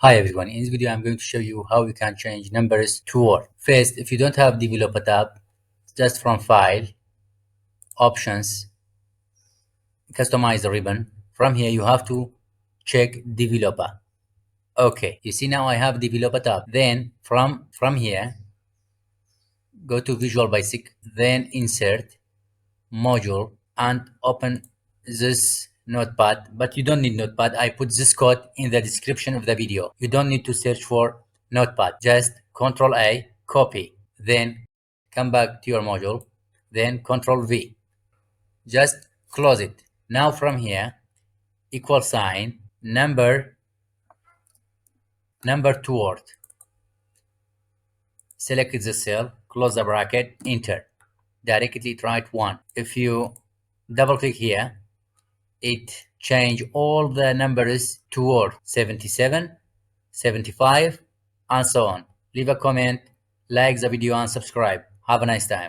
Hi everyone, in this video I'm going to show you how you can change numbers to Word. First, if you don't have developer tab, just from File, Options, Customize the ribbon. From here you have to check Developer. Okay, you see now I have Developer tab. Then from here, go to Visual Basic, then Insert, Module, and open this notepad. But you don't need notepad. I put this code in the description of the video. You don't need to search for notepad. Just Control A, copy, then come back to your module, then Control V. Just close it. Now from here, equal sign, number to Word. Select the cell, close the bracket, enter. Directly write 1. If you double click here, it change all the numbers to Word: 77, 75, and so on. Leave a comment, like the video, and subscribe. Have a nice time.